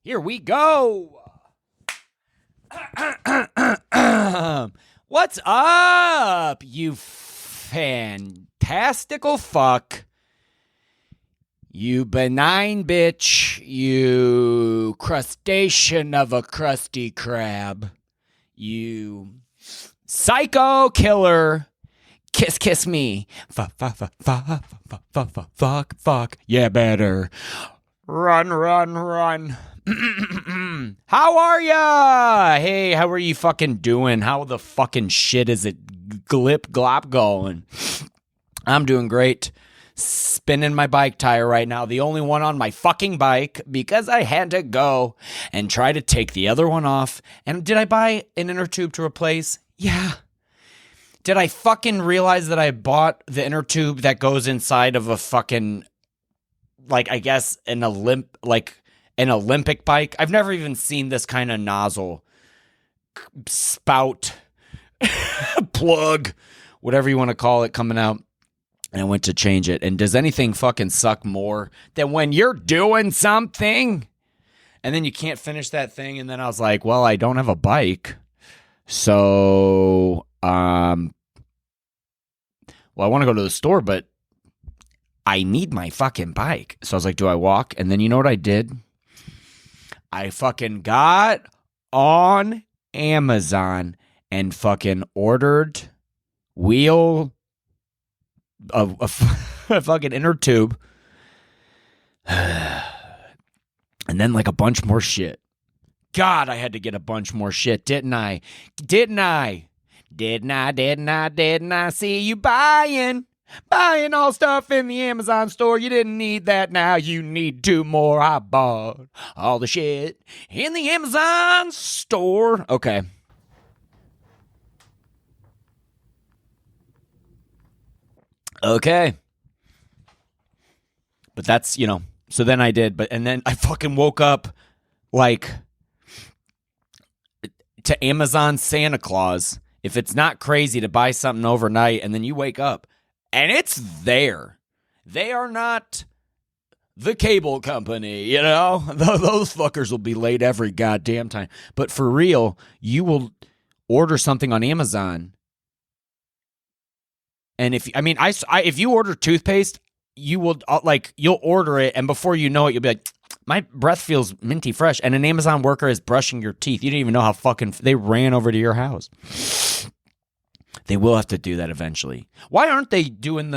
Here we go. What's up, you fantastical fuck? You benign bitch. You crustacean of a crusty crab. You psycho killer. Kiss me. Fuck. Yeah, better. Run. How are ya? Hey, how are you fucking doing? How the fucking shit is it glop going? I'm doing great. Spinning my bike tire right now. The only one on my fucking bike because I had to go and try to take the other one off. And did I buy an inner tube to replace? Yeah. Did I fucking realize that I bought the inner tube that goes inside of a fucking, like, I guess an Olympic bike? I've never even seen this kind of nozzle, spout, plug, whatever you want to call it, coming out. And I went to change it. And does anything fucking suck more than when you're doing something and then you can't finish that thing? And then I was like, well, I don't have a bike. So, well, I want to go to the store, but I need my fucking bike. So I was like, do I walk? And then you know what I did? I fucking got on Amazon and fucking ordered a fucking inner tube. And then like a bunch more shit. God, I had to get a bunch more shit, didn't I? Didn't I see you buying all stuff in the Amazon store? You didn't need that, now you need two more. I bought all the shit in the Amazon store. Okay. But that's, so then I did, and then I fucking woke up like to Amazon Santa Claus. If it's not crazy to buy something overnight and then you wake up and it's there. They are not the cable company, Those fuckers will be late every goddamn time. But for real, you will order something on Amazon. And if you order toothpaste, you will you'll order it, and before you know it, you'll be like, my breath feels minty fresh, and an Amazon worker is brushing your teeth. You didn't even know how fucking they ran over to your house. They will have to do that eventually. Why aren't they doing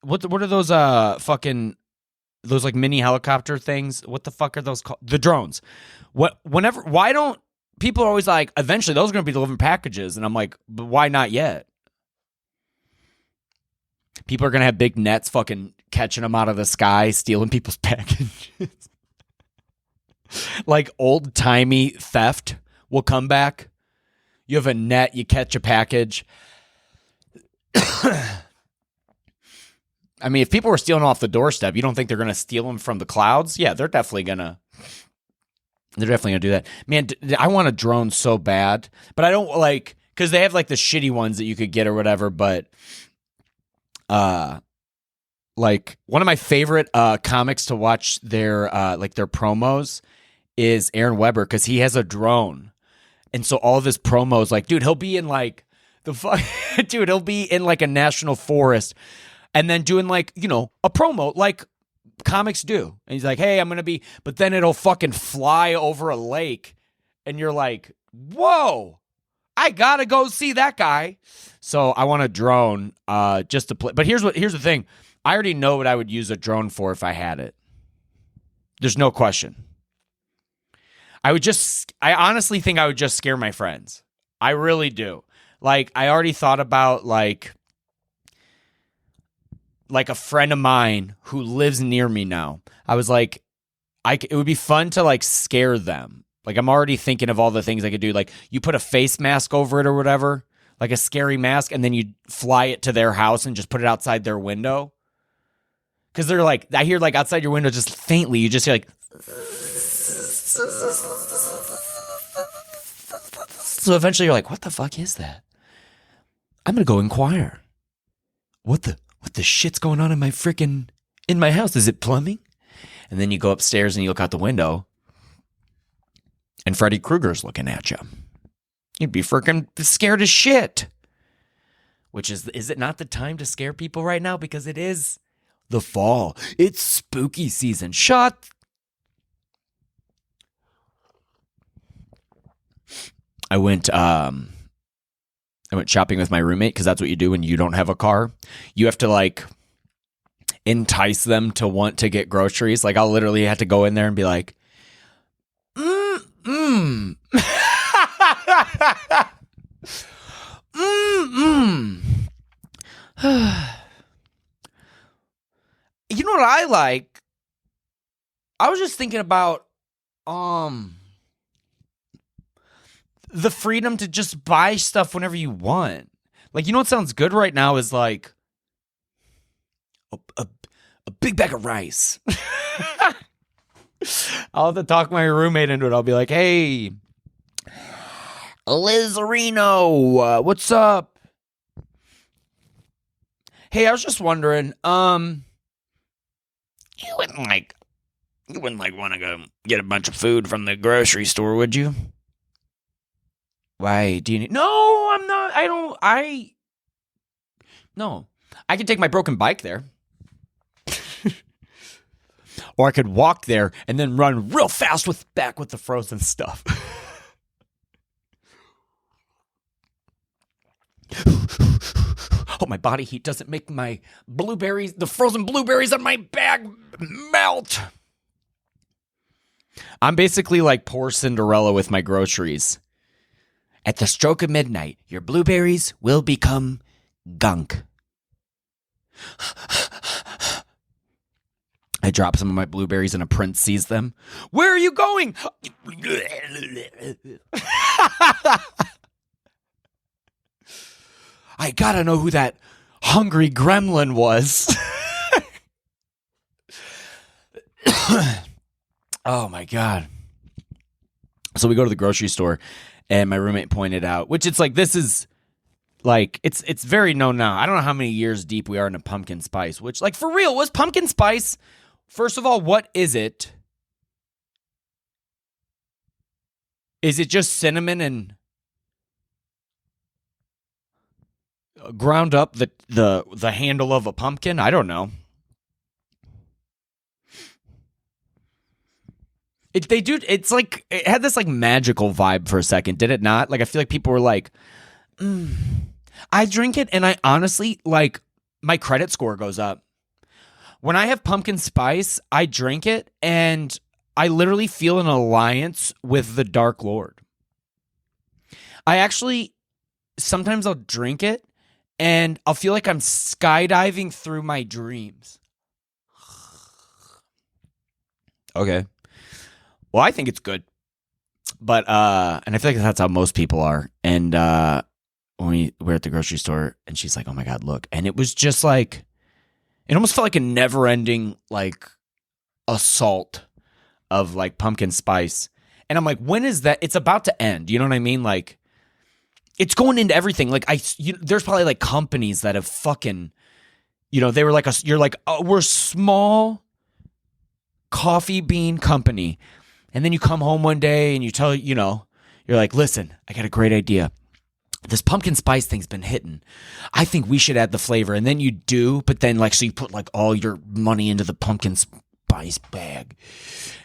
what are those those like mini helicopter things? What the fuck are those called? The drones. Why don't people are always like, eventually those are going to be delivering packages, and I'm like, but why not yet? People are going to have big nets fucking catching them out of the sky, stealing people's packages. Like old-timey theft will come back. You have a net, you catch a package. I mean, if people were stealing off the doorstep, you don't think they're going to steal them from the clouds? Yeah, they're definitely going to do that. Man, I want a drone so bad, but I don't because they have like the shitty ones that you could get or whatever, but like one of my favorite comics to watch their promos is Aaron Weber, because he has a drone, and so all of his promos, like, dude, he'll be in like he'll be in like a national forest, and then doing like a promo like comics do, and he's like, hey, I'm gonna be, but then it'll fucking fly over a lake, and you're like, whoa, I gotta go see that guy. So I want a drone just to play. But here's the thing. I already know what I would use a drone for if I had it. There's no question. I honestly think I would just scare my friends. I really do. Like, I already thought about like a friend of mine who lives near me now. I was like, it would be fun to like scare them. Like, I'm already thinking of all the things I could do. Like, you put a face mask over it or whatever, like a scary mask, and then you fly it to their house and just put it outside their window. Because they're like, I hear like outside your window just faintly, you just hear like. So eventually you're like, what the fuck is that? I'm going to go inquire. What the shit's going on in my house? Is it plumbing? And then you go upstairs and you look out the window. and Freddy Krueger's looking at you. You'd be freaking scared as shit. Which is it not the time to scare people right now? Because it is the fall. It's spooky season. I went shopping with my roommate because that's what you do when you don't have a car. You have to like entice them to want to get groceries. Like I'll literally have to go in there and be like, You know what I like? I was just thinking about the freedom to just buy stuff whenever you want. Like, you know what sounds good right now is like a big bag of rice. I'll have to talk my roommate into it. I'll be like, hey, Lizarino, what's up? Hey, I was just wondering, you wouldn't want to go get a bunch of food from the grocery store, would you? Why do you need? No, I'm not. No, I can take my broken bike there. Or I could walk there and then run real fast back with the frozen stuff. Oh, my body heat doesn't make my blueberries, the frozen blueberries on my bag melt. I'm basically like poor Cinderella with my groceries. At the stroke of midnight, your blueberries will become gunk. I drop some of my blueberries and a prince sees them. Where are you going? I gotta know who that hungry gremlin was. Oh my God. So we go to the grocery store and my roommate pointed out, which it's like, this is like, it's very known now. I don't know how many years deep we are into pumpkin spice, which like for real, was pumpkin spice, first of all, what is it? Is it just cinnamon and ground up the handle of a pumpkin? I don't know. It's like, it had this like magical vibe for a second, did it not? Like, I feel like people were like, I drink it and I honestly, like, my credit score goes up. When I have pumpkin spice, I drink it and I literally feel an alliance with the Dark Lord. Sometimes I'll drink it and I'll feel like I'm skydiving through my dreams. Okay. Well, I think it's good. But, and I feel like that's how most people are. And when we were at the grocery store and she's like, oh my God, look. And it was just like, it almost felt like a never ending, like, assault of like pumpkin spice. And I'm like, when is that? It's about to end. You know what I mean? Like, it's going into everything. Like, there's probably like companies that have fucking, they were like, you're like, oh, we're small coffee bean company. And then you come home one day and you tell, you're like, listen, I got a great idea. This pumpkin spice thing's been hitting. I think we should add the flavor. And then you do, but then like, so you put like all your money into the pumpkin spice bag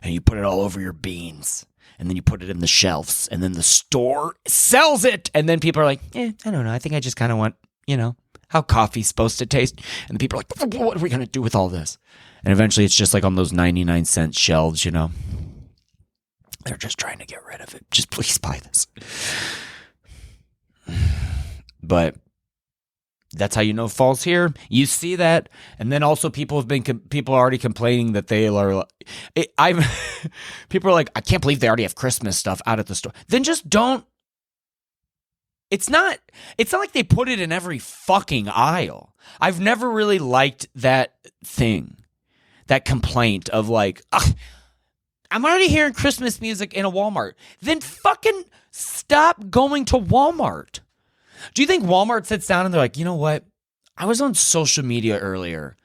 and you put it all over your beans and then you put it in the shelves and then the store sells it. And then people are like, I don't know. I think I just kind of want, how coffee's supposed to taste. And the people are like, what are we going to do with all this? And eventually it's just like on those 99-cent shelves, They're just trying to get rid of it. Just please buy this. But that's how you know fall's here. You see that, and then also people are already complaining that they are. People are like, I can't believe they already have Christmas stuff out at the store. Then just don't. It's not like they put it in every fucking aisle. I've never really liked that thing, that complaint of like, I'm already hearing Christmas music in a Walmart. Then fucking stop going to Walmart. Do you think Walmart sits down and they're like, you know what? I was on social media earlier.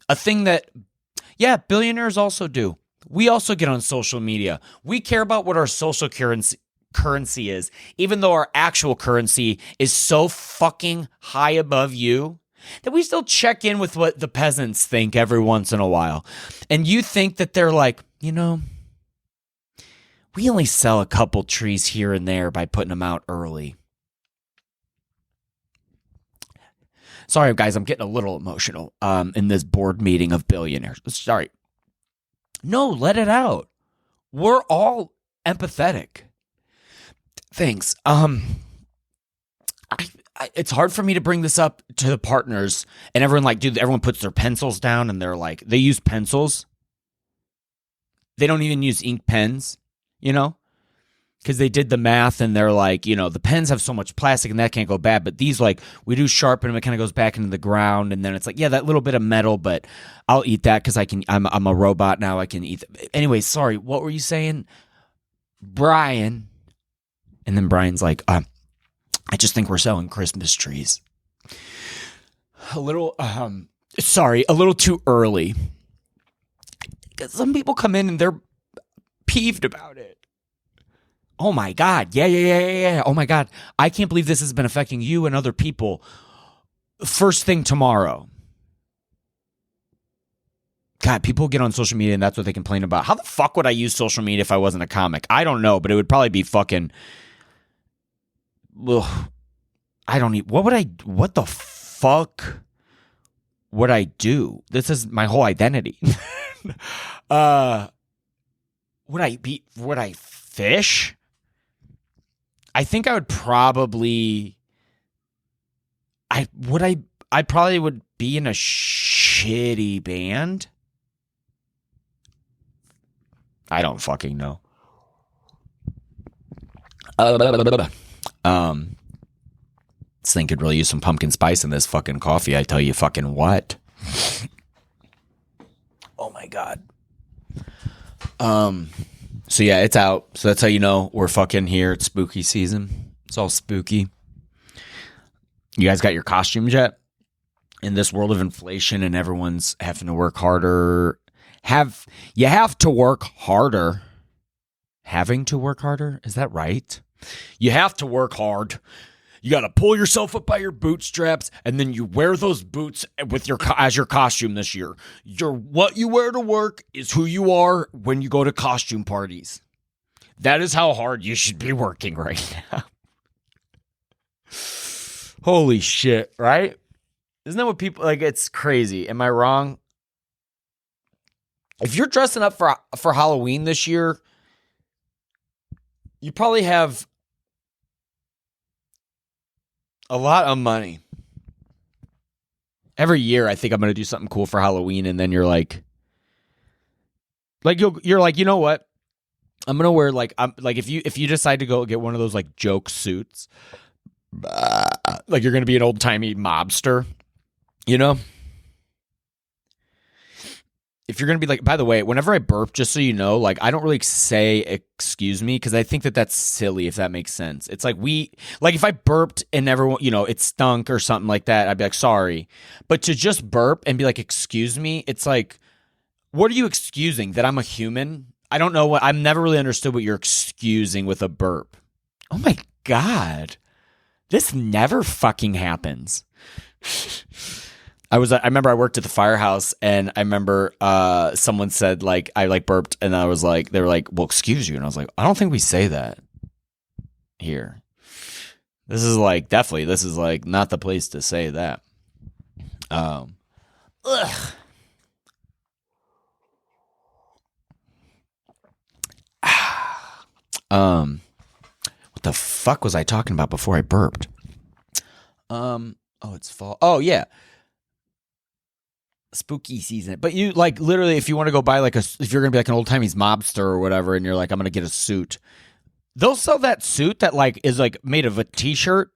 A thing that, billionaires also do. We also get on social media. We care about what our social currency currency is, even though our actual currency is so fucking high above you that we still check in with what the peasants think every once in a while. And you think that they're like, you know, we only sell a couple trees here and there by putting them out early. Sorry, guys, I'm getting a little emotional in this board meeting of billionaires. Sorry. No, let it out. We're all empathetic. Thanks. It's hard for me to bring this up to the partners, and everyone like, dude, everyone puts their pencils down and they're like, they use pencils. They don't even use ink pens, you know, because they did the math and they're like, you know, the pens have so much plastic and that can't go bad. But these, like, we do sharpen them, it kind of goes back into the ground, and then it's like, yeah, that little bit of metal, but I'll eat that because I'm a robot now. I can eat. Anyway, sorry, what were you saying, Brian? And then Brian's like, I just think we're selling Christmas trees. A little too early. Some people come in and they're peeved about it. Oh my God. Yeah. Oh my God. I can't believe this has been affecting you and other people. First thing tomorrow. God, people get on social media and that's what they complain about. How the fuck would I use social media if I wasn't a comic? I don't know, but it would probably be fucking... Ugh. What the fuck would I do? This is my whole identity. Would I fish? I think I would probably, I probably would be in a shitty band. I don't fucking know. This thing could really use some pumpkin spice in this fucking coffee. I tell you fucking what. Oh my God. So yeah, it's out. So that's how you know we're fucking here. It's spooky season. It's all spooky. You guys got your costumes yet? In this world of inflation and everyone's having to work harder. You have to work harder. Having to work harder? Is that right? You have to work hard. You got to pull yourself up by your bootstraps, and then you wear those boots with as your costume this year. What you wear to work is who you are when you go to costume parties. That is how hard you should be working right now. Holy shit, right? Isn't that what people like? It's crazy. Am I wrong? If you're dressing up for Halloween this year, you probably have a lot of money. Every year, I think I'm going to do something cool for Halloween, and then you're like you're like, you know what? I'm going to wear if you decide to go get one of those like joke suits, like you're going to be an old timey mobster, you know. If you're going to be like, by the way, whenever I burp, just so you know, like I don't really say excuse me because I think that that's silly, if that makes sense. It's like if I burped and everyone, you know, it stunk or something like that, I'd be like, sorry. But to just burp and be like, excuse me, it's like, what are you excusing? That I'm a human? I don't know I've never really understood what you're excusing with a burp. Oh my God. This never fucking happens. I remember I worked at the firehouse, and I remember someone said like I like burped, and I was like, they were like, well, excuse you, and I was like, I don't think we say that here. This is like not the place to say that. Ugh. What the fuck was I talking about before I burped? Oh, it's fall. Oh yeah. Spooky season. But you like literally, if you want to go buy if you're gonna be like an old timey mobster or whatever, and you're like, I'm gonna get a suit, they'll sell that suit that like is like made of a t-shirt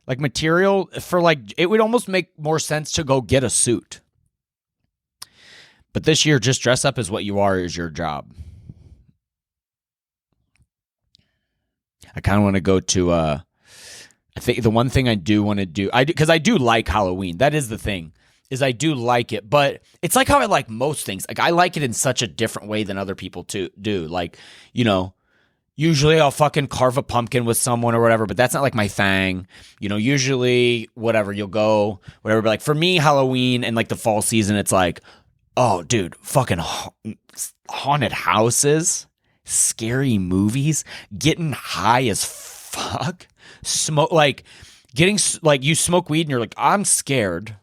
like material for like, it would almost make more sense to go get a suit. But this year, just dress up as what you are is your job. I kind of want to go to I think the one thing I do want to do, because I do like Halloween. That is the thing. Is I do like it, but it's like how I like most things. Like I like it in such a different way than other people do. Like, you know, Usually I'll fucking carve a pumpkin with someone or whatever, but that's not like my thing. Usually whatever, you'll go, whatever. But like for me, Halloween and like the fall season, it's like, oh, dude, fucking haunted houses, scary movies, getting high as fuck, smoke, like getting, like you smoke weed and you're like, I'm scared.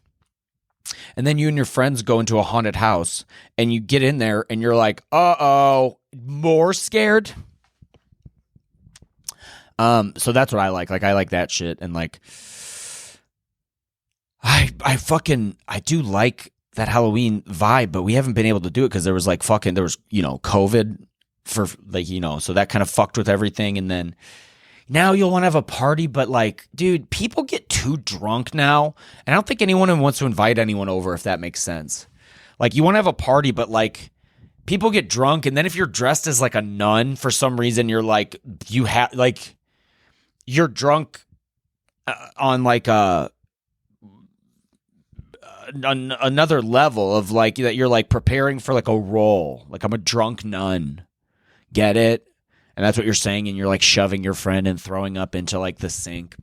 And then you and your friends go into a haunted house and you get in there and you're like, uh-oh, more scared. So that's what I like. Like, I like that shit. And like, I do like that Halloween vibe, but we haven't been able to do it because there was COVID for like, so that kind of fucked with everything. And then now you'll want to have a party, but like, dude, people get too drunk now. And I don't think anyone wants to invite anyone over, if that makes sense. Like, you want to have a party, but like, people get drunk. And then if you're dressed as like a nun for some reason, you're like, you're drunk on like another level of like that you're like preparing for like a role. Like, I'm a drunk nun. Get it? And that's what you're saying. And you're like shoving your friend and throwing up into like the sink.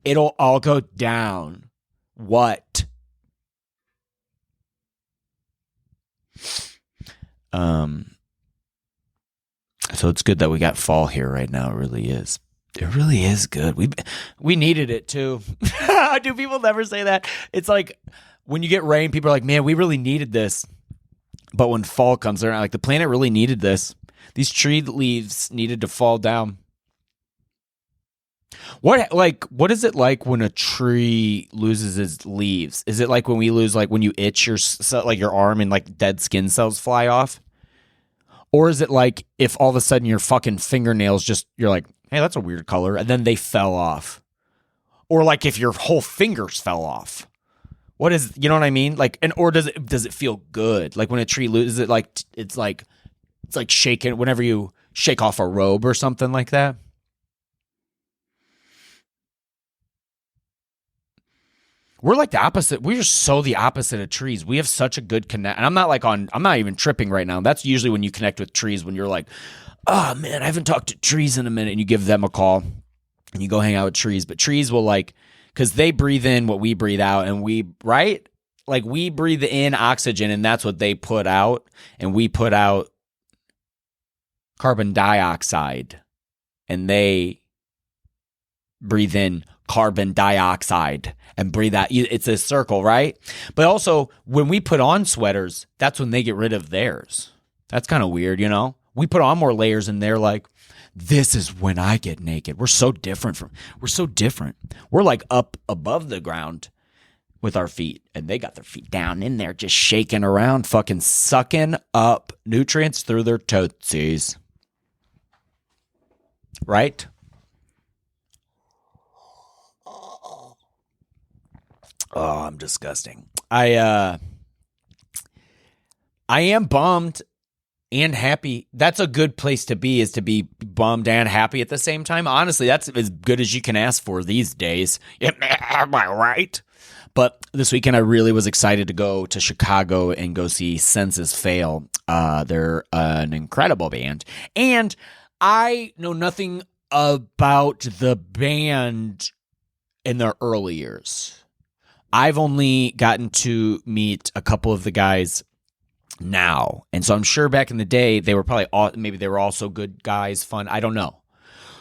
It'll all go down. What? So it's good that we got fall here right now. It really is. It really is good. We needed it too. Do people never say that? It's like when you get rain, people are like, man, we really needed this. But when fall comes, they're not like, the planet really needed this. These tree leaves needed to fall down. What is it like when a tree loses its leaves? Is it like when we lose, like when you itch your arm and like dead skin cells fly off? Or is it like if all of a sudden your fucking fingernails you're like, hey, that's a weird color, and then they fell off? Or like if your whole fingers fell off? What is, you know what I mean? Like, or does it feel good? Like when a tree loses it, like it's like shaking whenever you shake off a robe or something like that. We're like the opposite. We're so the opposite of trees. We have such a good connect. And I'm not even tripping right now. That's usually when you connect with trees, when you're like, oh man, I haven't talked to trees in a minute. And you give them a call and you go hang out with trees. But trees will like, because they breathe in what we breathe out. And right? Like we breathe in oxygen and that's what they put out. And we put out carbon dioxide. And they breathe in carbon dioxide and breathe out. It's a circle, right? But also, when we put on sweaters, that's when they get rid of theirs. That's kind of weird, We put on more layers and they're like, this is when I get naked. We're so different. We're like up above the ground with our feet, and they got their feet down in there just shaking around, fucking sucking up nutrients through their tootsies. Right? Oh, I'm disgusting. I am bummed and happy. That's a good place to be, is to be bummed and happy at the same time. Honestly, that's as good as you can ask for these days. Am I right? But this weekend, I really was excited to go to Chicago and go see Senses Fail. They're an incredible band. And I know nothing about the band in their early years. I've only gotten to meet a couple of the guys now. And so I'm sure back in the day, they were probably maybe they were also good guys, fun. I don't know.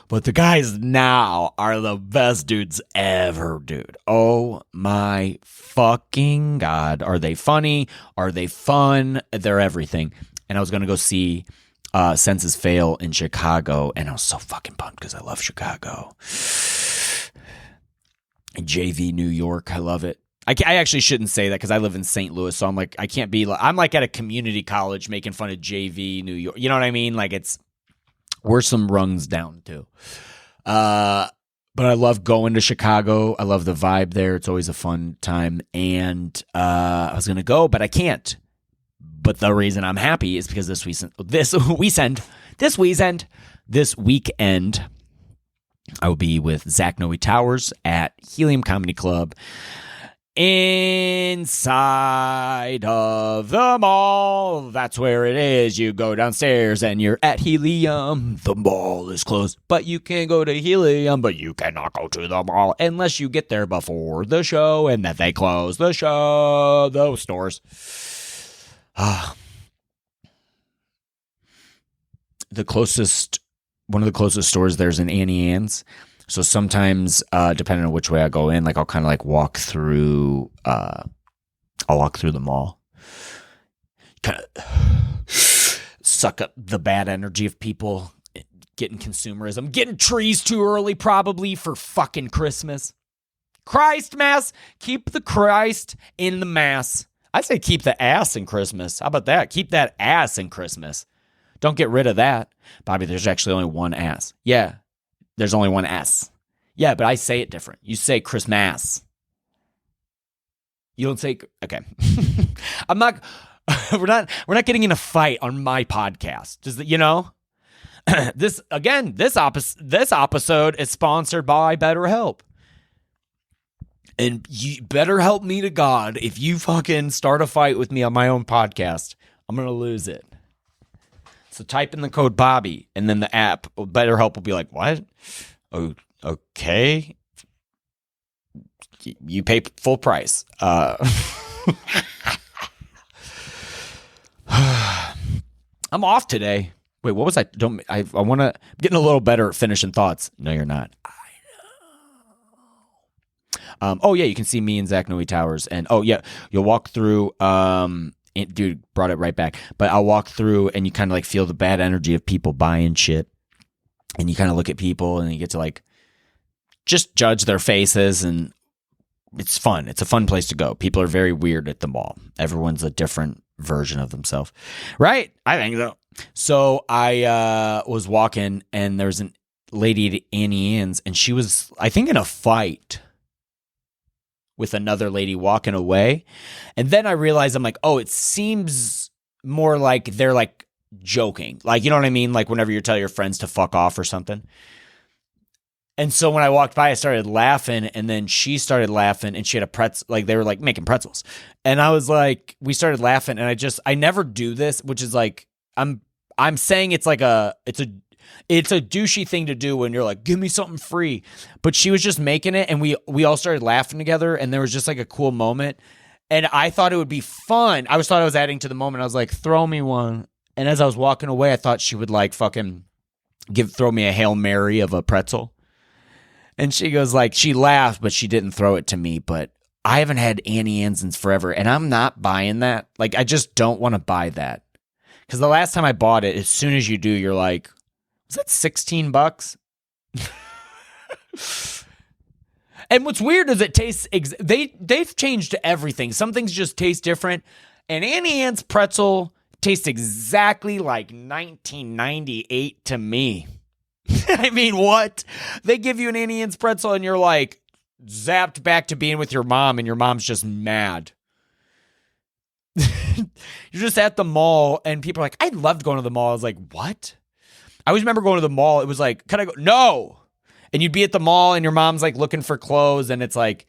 But the guys now are the best dudes ever, dude. Oh my fucking God. Are they funny? Are they fun? They're everything. And I was going to go see Senses Fail in Chicago. And I was so fucking pumped because I love Chicago. JV New York. I love it. I actually shouldn't say that because I live in St. Louis, so I'm like, I can't be, I'm like at a community college making fun of JV New York. You know what I mean? Like we're some rungs down too. But I love going to Chicago. I love the vibe there. It's always a fun time. And I was going to go, but I can't. But the reason I'm happy is because this weekend, I will be with Zach Noe Towers at Helium Comedy Club. inside of the mall. That's where it is. You go downstairs and you're at Helium. The mall is closed, but you can go to Helium, but you cannot go to the mall unless you get there before the show and that they close the show, those stores. One of the closest stores there's in Annie Ann's. So sometimes, depending on which way I go in, like I'll kind of like walk through the mall, kind of suck up the bad energy of people, getting consumerism, getting trees too early probably for fucking Christmas. Christ mass, keep the Christ in the mass. I say keep the ass in Christmas. How about that? Keep that ass in Christmas. Don't get rid of that. Bobby, there's actually only one ass. Yeah. There's only one S. Yeah, but I say it different. You say Christmas. You don't say okay. I'm not. We're not getting in a fight on my podcast. Just this episode is sponsored by BetterHelp, and you better help me to God if you fucking start a fight with me on my own podcast. I'm gonna lose it. So type in the code Bobby, and then the app, BetterHelp, will be like, what? Oh, okay. You pay full price. I'm off today. Wait, what was I? I want to, getting a little better at finishing thoughts. No, you're not. I know. Oh, yeah, you can see me and Zach Noe Towers. And, oh, yeah, you'll walk through, dude brought it right back, but I'll walk through and you kind of like feel the bad energy of people buying shit, and you kind of look at people and you get to like just judge their faces, and it's fun. It's a fun place to go. People are very weird at the mall. Everyone's a different version of themselves, right? I think so. So I was walking, and there was a lady at Annie Ann's, and she was, I think, in a fight with another lady walking away. And then I realized, I'm like, oh, it seems more like they're like joking. Like, you know what I mean? Like whenever you tell your friends to fuck off or something. And so when I walked by, I started laughing, and then she started laughing, and she had a pretzel, like they were like making pretzels. And I was like, we started laughing, and I never do this, which is like, I'm saying it's like it's a douchey thing to do when you're like, give me something free. But she was just making it, and we all started laughing together, and there was just like a cool moment. And I thought it would be fun. I was adding to the moment. I was like, throw me one. And as I was walking away, I thought she would like fucking throw me a Hail Mary of a pretzel. And she goes like, she laughed, but she didn't throw it to me. But I haven't had Annie Ann's in forever, and I'm not buying that. Like, I just don't want to buy that. Because the last time I bought it, as soon as you do, you're like, was that $16? And what's weird is it tastes, they've changed everything. Some things just taste different. And Annie Ann's pretzel tastes exactly like 1998 to me. I mean, what? They give you an Annie Ann's pretzel and you're like zapped back to being with your mom, and your mom's just mad. You're just at the mall, and people are like, I loved going to the mall. I was like, what? I always remember going to the mall. It was like, can I go? No. And you'd be at the mall, and your mom's like looking for clothes, and it's like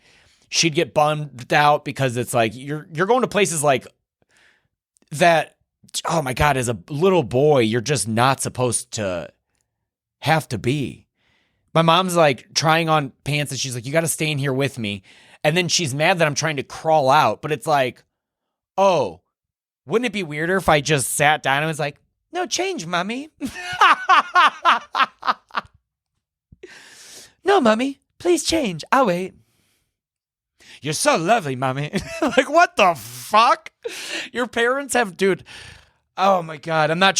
she'd get bummed out because it's like you're going to places like that. Oh my God, as a little boy, you're just not supposed to have to be. My mom's like trying on pants, and she's like, you got to stay in here with me. And then she's mad that I'm trying to crawl out, but it's like, oh, wouldn't it be weirder if I just sat down and was like, no change, mommy. No, mommy, please change. I'll wait. You're so lovely, mommy. Like, what the fuck? Your parents have, dude. Oh my God. I'm not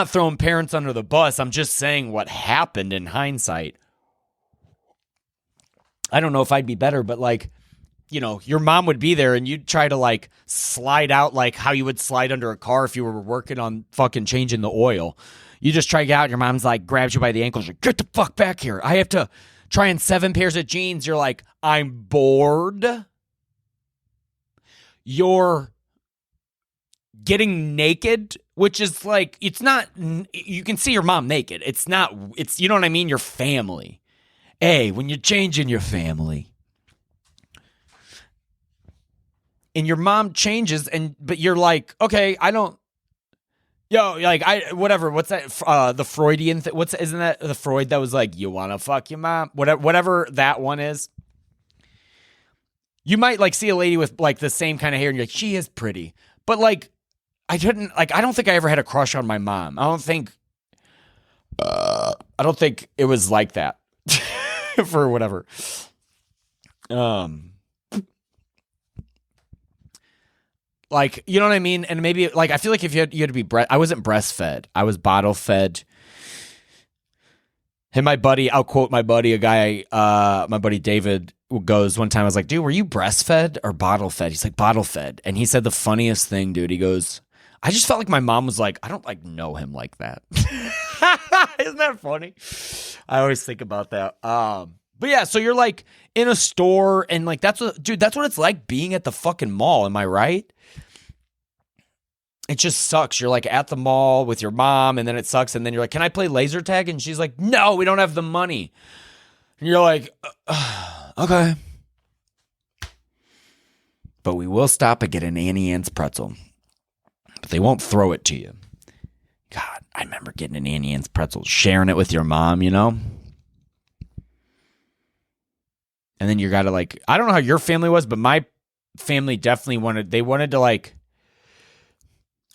throwing parents under the bus. I'm just saying what happened in hindsight. I don't know if I'd be better, but like, you know, your mom would be there and you'd try to like slide out like how you would slide under a car if you were working on fucking changing the oil. You just try to get out. Your mom's like grabs you by the ankles. Like, get the fuck back here. I have to try on 7 pairs of jeans. You're like, I'm bored. You're getting naked, which is like, it's not, you can see your mom naked. It's not, it's, you know what I mean? Your family. Hey, when you're changing your family, and your mom changes, but you're like, okay, I don't. Yo, like whatever. What's that? The Freudian thing. Isn't that the Freud that was like, you want to fuck your mom? Whatever that one is. You might like see a lady with like the same kind of hair, and you're like, she is pretty. But like, I don't think I ever had a crush on my mom. I don't think it was like that for whatever. Like, you know what I mean? And maybe, like, I feel like if you had to be I wasn't breastfed. I was bottle fed. And my buddy, I'll quote my buddy, my buddy David goes one time, I was like, dude, were you breastfed or bottle fed? He's like, bottle fed. And he said the funniest thing, dude. He goes, I just felt like my mom was like, I don't like know him like that. Isn't that funny? I always think about that. But yeah, so you're like in a store and like, that's what it's like being at the fucking mall. Am I right? It just sucks. You're like at the mall with your mom and then it sucks. And then you're like, can I play laser tag? And she's like, no, we don't have the money. And you're like, okay. But we will stop and get an Annie Ann's pretzel. But they won't throw it to you. God, I remember getting an Annie Ann's pretzel, sharing it with your mom, you know? And then you got to like, I don't know how your family was, but my family definitely wanted to like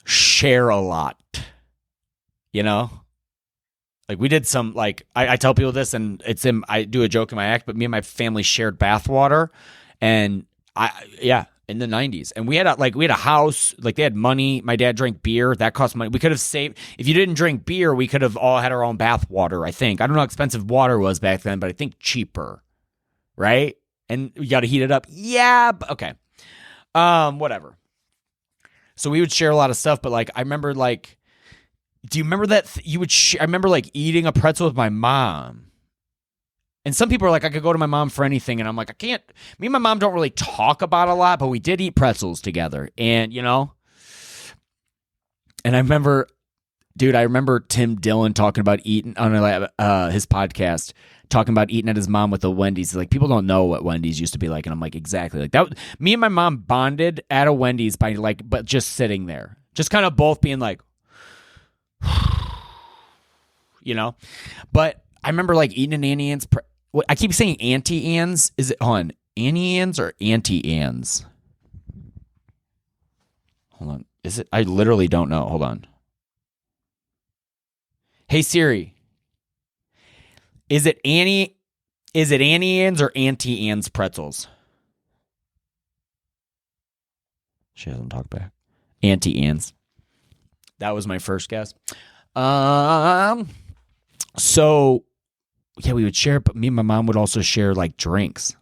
share a lot, you know? Like we did some, like, I tell people this and I do a joke in my act, but me and my family shared bathwater and in the 90s. And we had a house, like they had money. My dad drank beer. That cost money. We could have saved, if you didn't drink beer, we could have all had our own bathwater, I think. I don't know how expensive water was back then, but I think cheaper. Right? And you got to heat it up. Yeah. Okay. Whatever. So we would share a lot of stuff, but like, I remember like, do you remember that I remember like eating a pretzel with my mom. And some people are like, I could go to my mom for anything. And I'm like, I can't. Me and my mom don't really talk about a lot, but we did eat pretzels together. And, you know, and I remember Tim Dillon talking about eating on his podcast, talking about eating at his mom with the Wendy's. He's like, people don't know what Wendy's used to be like. And I'm like, exactly. Like that. Me and my mom bonded at a Wendy's by like, but just sitting there, just kind of both being like, you know, but I remember like eating an Annie Ann's. I keep saying Auntie Ann's. Is it on Annie Ann's or Auntie Ann's? Hold on. Is it? I literally don't know. Hold on. Hey Siri. Is it Annie Ann's or Auntie Ann's pretzels? She hasn't talked back. Auntie Ann's. That was my first guess. So yeah, we would share, but me and my mom would also share like drinks.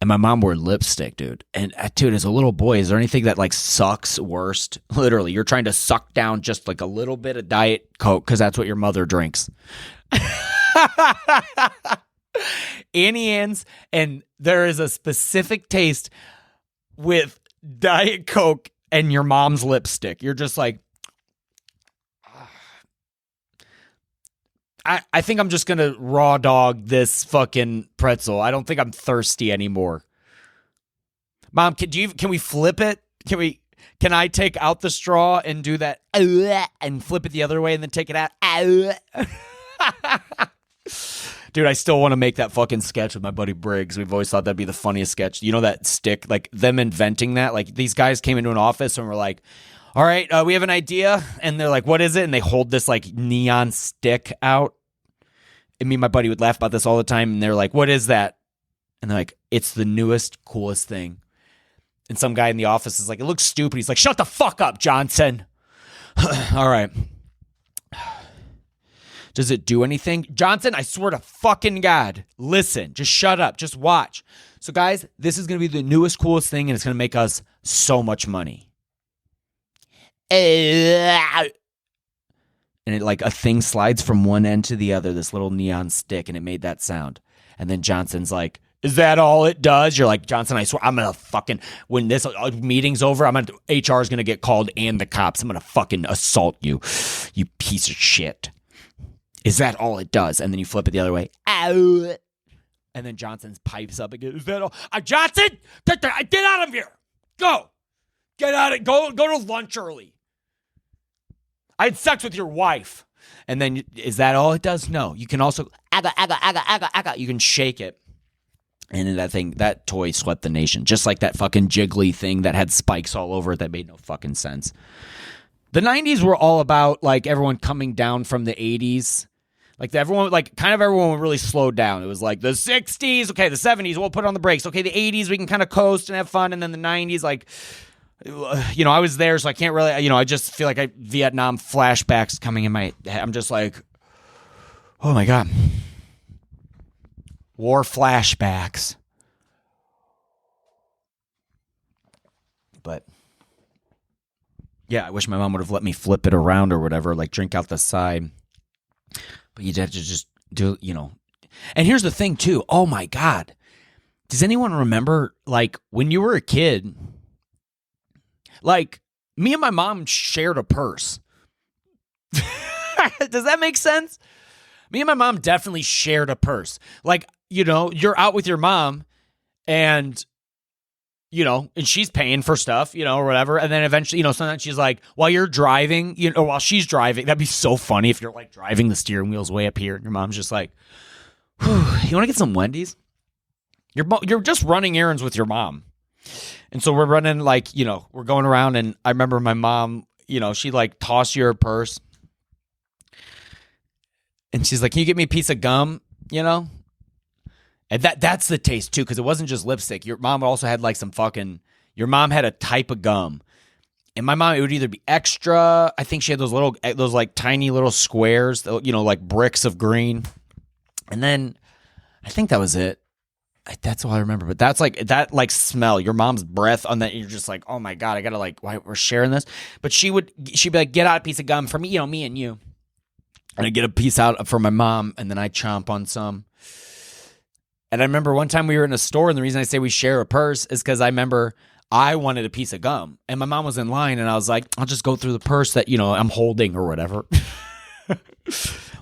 And my mom wore lipstick, dude. And dude, as a little boy, is there anything that like sucks worst? Literally, you're trying to suck down just like a little bit of Diet Coke because that's what your mother drinks. Annie Ann's, and there is a specific taste with Diet Coke and your mom's lipstick. You're just like, I think I'm just going to raw dog this fucking pretzel. I don't think I'm thirsty anymore. Mom, can we flip it? Can I take out the straw and do that and flip it the other way and then take it out? Dude, I still want to make that fucking sketch with my buddy Briggs. We've always thought that'd be the funniest sketch. You know that stick, like them inventing that? Like these guys came into an office and were like, all right, we have an idea. And they're like, what is it? And they hold this like neon stick out. And me and my buddy would laugh about this all the time. And they're like, what is that? And they're like, it's the newest, coolest thing. And some guy in the office is like, it looks stupid. He's like, shut the fuck up, Johnson. All right. Does it do anything? Johnson, I swear to fucking God. Listen, just shut up. Just watch. So guys, this is going to be the newest, coolest thing. And it's going to make us so much money. And it like a thing slides from one end to the other, this little neon stick, and it made that sound. And then Johnson's like, is that all it does? You're like, Johnson, I swear, I'm going to fucking, when this meeting's over, HR is going to get called and the cops. I'm going to fucking assault you, you piece of shit. Is that all it does? And then you flip it the other way. Ow. And then Johnson pipes up again. Is that all? Johnson, get out of here. Go. Get out of Go to lunch early. I had sex with your wife. And then, is that all it does? No. You can also, aga. You can shake it. And that toy swept the nation. Just like that fucking jiggly thing that had spikes all over it that made no fucking sense. The 90s were all about, like, everyone coming down from the 80s. Like, everyone really slowed down. It was like the 60s, okay, the 70s, we'll put on the brakes. Okay, the 80s, we can kind of coast and have fun. And then the 90s, like, I was there, so I can't really, I just feel like Vietnam flashbacks coming in my head. I'm just like, oh my God. War flashbacks. But yeah, I wish my mom would have let me flip it around or whatever, like drink out the side. But you'd have to just do, And here's the thing too. Oh my God. Does anyone remember, like, when you were a kid, like, me and my mom shared a purse. Does that make sense? Me and my mom definitely shared a purse. Like, you're out with your mom and, and she's paying for stuff, or whatever. And then eventually, sometimes she's like, while you're driving, or while she's driving, that'd be so funny if you're like driving, the steering wheel's way up here and your mom's just like, you want to get some Wendy's? You're just running errands with your mom. And so we're running, like, we're going around, and I remember my mom, she like tossed you her purse. And she's like, can you get me a piece of gum, And that's the taste too, because it wasn't just lipstick. Your mom also had like your mom had a type of gum. And my mom, it would either be extra. I think she had those like tiny little squares, like bricks of green. And then I think that was it. That's all I remember. But that's like, that like smell, your mom's breath on that. You're just like, oh my God, I gotta like, why we're sharing this. But she'd be like, get out a piece of gum for me, me and you. And I get a piece out for my mom, and then I chomp on some. And I remember one time we were in a store, and the reason I say we share a purse is because I remember I wanted a piece of gum, and my mom was in line, and I was like, I'll just go through the purse that, I'm holding or whatever.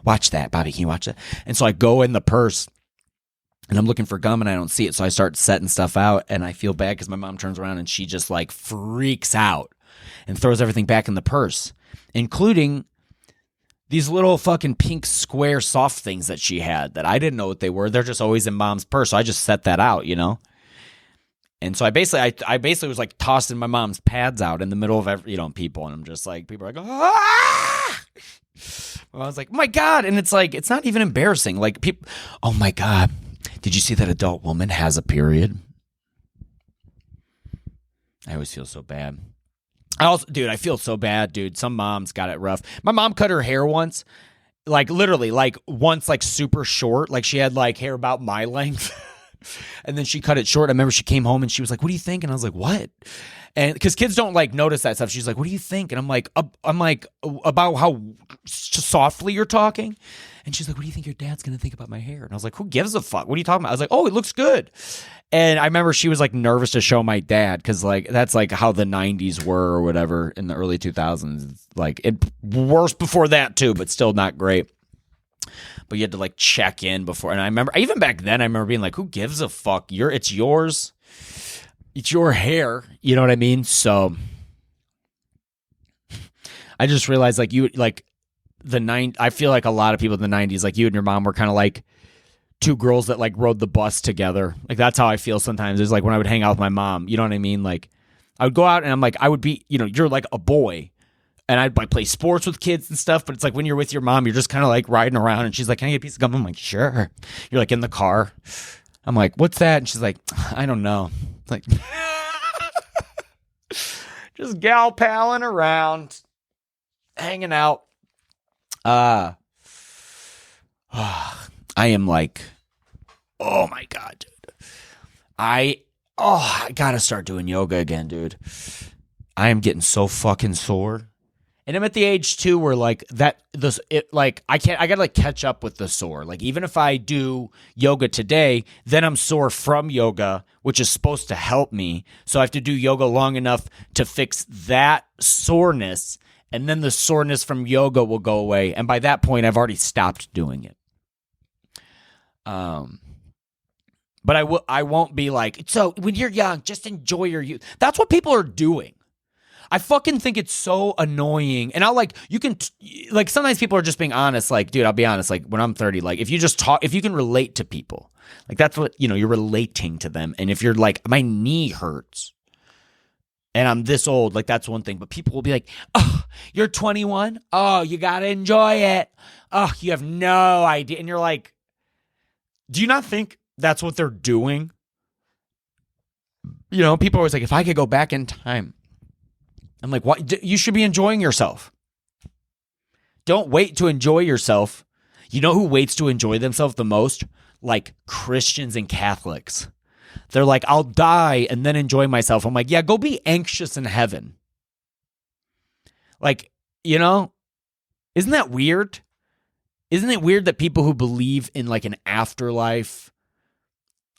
Watch that, Bobby, can you watch that? And so I go in the purse, and I'm looking for gum, and I don't see it, so I start setting stuff out, and I feel bad because my mom turns around, and she just, like, freaks out and throws everything back in the purse, including these little fucking pink square soft things that she had that I didn't know what they were. They're just always in mom's purse. So I just set that out, And so I basically was like tossing my mom's pads out in the middle of people. And I'm just like, people are like, ah! Well, I was like, oh my God. And it's like, it's not even embarrassing. Like people, oh my God. Did you see that adult woman has a period? I always feel so bad. I feel so bad, dude. Some moms got it rough. My mom cut her hair once, like literally, like once, like super short. Like she had like hair about my length, and then she cut it short. I remember she came home and she was like, "What do you think?" And I was like, "What?" And because kids don't like notice that stuff. She's like, "What do you think?" And I'm like, about how softly you're talking. And she's like, "What do you think your dad's gonna think about my hair?" And I was like, "Who gives a fuck? What are you talking about?" I was like, "Oh, it looks good." And I remember she was like nervous to show my dad because like that's like how the 90s were or whatever in the early 2000s. Like it worse before that too, but still not great. But you had to like check in before. And I remember even back then, I remember being like, "Who gives a fuck? It's yours. It's your hair." You know what I mean? So I just realized like you like I feel like a lot of people in the 90s, like you and your mom were kind of like two girls that like rode the bus together. Like that's how I feel sometimes. It's like when I would hang out with my mom, you know what I mean? Like I would go out and I'm like, I would be, you're like a boy and I'd like play sports with kids and stuff. But it's like when you're with your mom, you're just kind of like riding around and she's like, "Can I get a piece of gum?" I'm like, "Sure." You're like in the car. I'm like, "What's that?" And she's like, "I don't know." It's like just gal palling around, hanging out. I am like, oh my God, dude. I gotta start doing yoga again, dude. I am getting so fucking sore. And I'm at the age too where like I gotta like catch up with the sore. Like even if I do yoga today, then I'm sore from yoga, which is supposed to help me. So I have to do yoga long enough to fix that soreness. And then the soreness from yoga will go away. And by that point, I've already stopped doing it. But I won't be like, so when you're young, just enjoy your youth. That's what people are doing. I fucking think it's so annoying. And I'll like, you can, like, sometimes people are just being honest. Like, dude, I'll be honest. Like, when I'm 30, like, if you just talk, if you can relate to people, like, that's what, you're relating to them. And if you're like, my knee hurts and I'm this old, like, that's one thing. But people will be like, oh, you're 21? Oh, you got to enjoy it. Oh, you have no idea. And you're like, do you not think that's what they're doing? People are always like, if I could go back in time. I'm like, what? You should be enjoying yourself. Don't wait to enjoy yourself. You know who waits to enjoy themselves the most? Like Christians and Catholics. They're like, I'll die and then enjoy myself. I'm like, yeah, go be anxious in heaven. Like, isn't that weird? Isn't it weird that people who believe in like an afterlife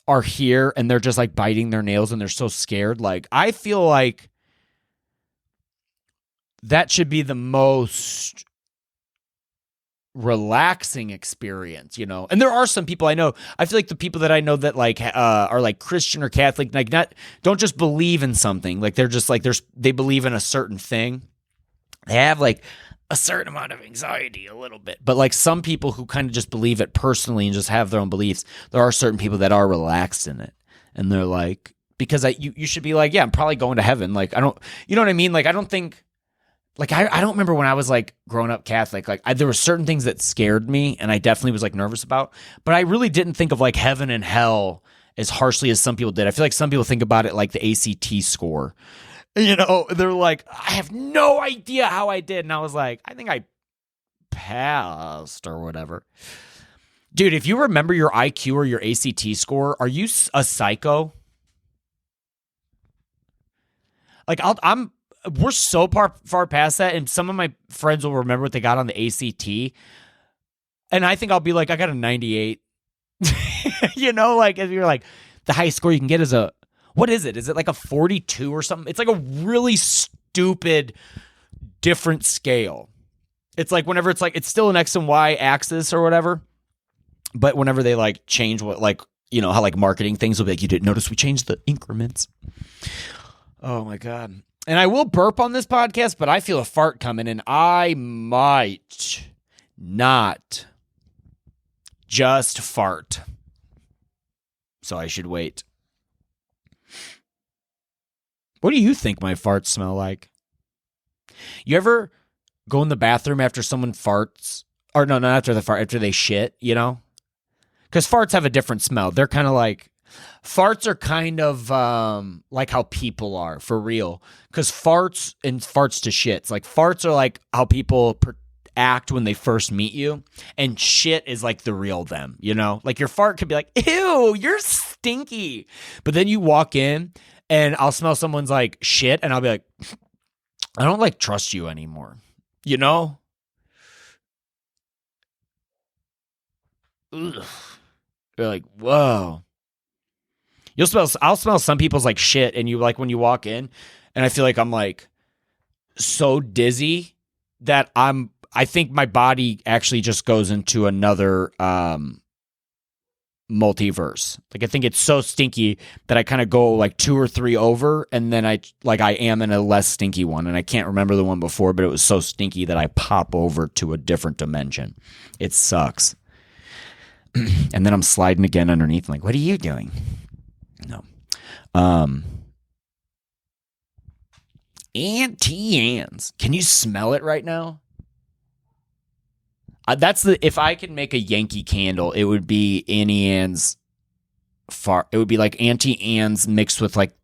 are here and they're just like biting their nails and they're so scared? Like, I feel like that should be the most relaxing experience, And there are some people I know. I feel like the people that I know that like are like Christian or Catholic, like don't just believe in something. Like they're just like they believe in a certain thing. They have like a certain amount of anxiety, a little bit. But like some people who kind of just believe it personally and just have their own beliefs, there are certain people that are relaxed in it, and they're like, because you should be like, yeah, I'm probably going to heaven. Like I don't, you know what I mean? Like I don't think. Like, I don't remember when I was, like, growing up Catholic. Like, there were certain things that scared me, and I definitely was, like, nervous about. But I really didn't think of, like, heaven and hell as harshly as some people did. I feel like some people think about it like the ACT score. They're like, I have no idea how I did. And I was like, I think I passed or whatever. Dude, if you remember your IQ or your ACT score, are you a psycho? Like, we're so far past that, and some of my friends will remember what they got on the ACT, and I think I'll be like, I got a 98. Like if you're like, the highest score you can get is what is it? Is it like a 42 or something? It's like a really stupid, different scale. It's like whenever it's like, it's still an X and Y axis or whatever, but whenever they like change what, like, how like marketing things will be like, you didn't notice we changed the increments. Oh my God. And I will burp on this podcast, but I feel a fart coming, and I might not just fart. So I should wait. What do you think my farts smell like? You ever go in the bathroom after someone farts? Or no, not after the fart, after they shit, Because farts have a different smell. They're kind of like, farts are kind of like how people are, for real. Because farts and farts to shits. Like farts are like how people act when they first meet you. And shit is like the real them, Like your fart could be like, ew, you're stinky. But then you walk in and I'll smell someone's like shit and I'll be like, I don't like trust you anymore. Ugh. They're like, whoa. I'll smell some people's like shit, and you like when you walk in, and I feel like I'm like so dizzy that I think my body actually just goes into another multiverse. Like I think it's so stinky that I kind of go like 2 or 3 over, and then I am in a less stinky one, and I can't remember the one before, but it was so stinky that I pop over to a different dimension. It sucks. And then I'm sliding again underneath. I'm like, what are you doing? No. Auntie Anne's. Can you smell it right now? If I could make a Yankee candle, it would be Auntie Anne's fart. It would be like Auntie Anne's mixed with like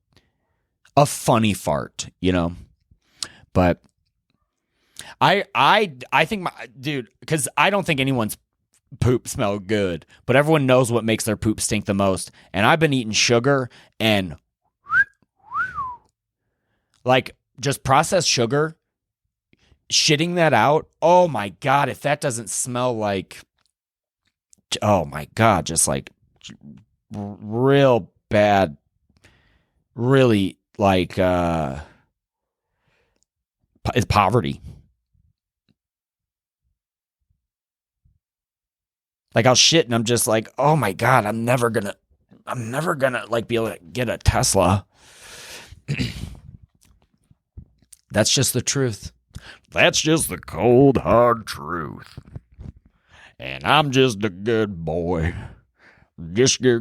a funny fart, But I think dude, because I don't think anyone's poop smell good, but everyone knows what makes their poop stink the most. And I've been eating sugar and like just processed sugar, shitting that out. Oh my God, if that doesn't smell like, oh my God, just like real bad, really like it's poverty. Like I'll shit and I'm just like, oh my God, I'm never gonna I'm never gonna like be able to get a Tesla. That's just the truth. That's just the cold, hard truth. And I'm just a good boy. Just do.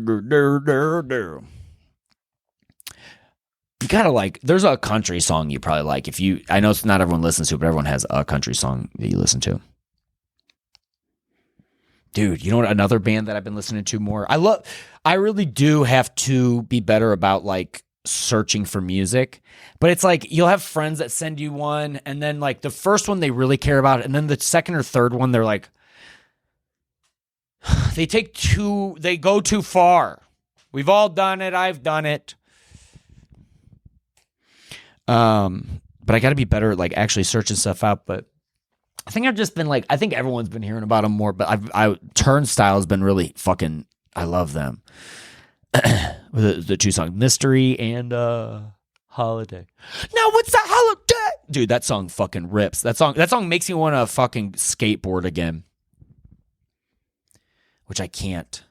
You gotta like, there's a country song you probably like. I know it's not everyone listens to, but everyone has a country song that you listen to. Dude, you know what? Another band that I've been listening to more. I really do have to be better about like searching for music, but it's like you'll have friends that send you one, and then like the first one they really care about, and then the second or third one they're like, they go too far. We've all done it. I've done it. But I got to be better at like actually searching stuff out. But I think I've just been like, I think everyone's been hearing about them more, but Turnstile has been really fucking, I love them. the two songs, Mystery and Holiday. Now what's the holiday? Dude, that song fucking rips. That song makes me want to fucking skateboard again. Which I can't.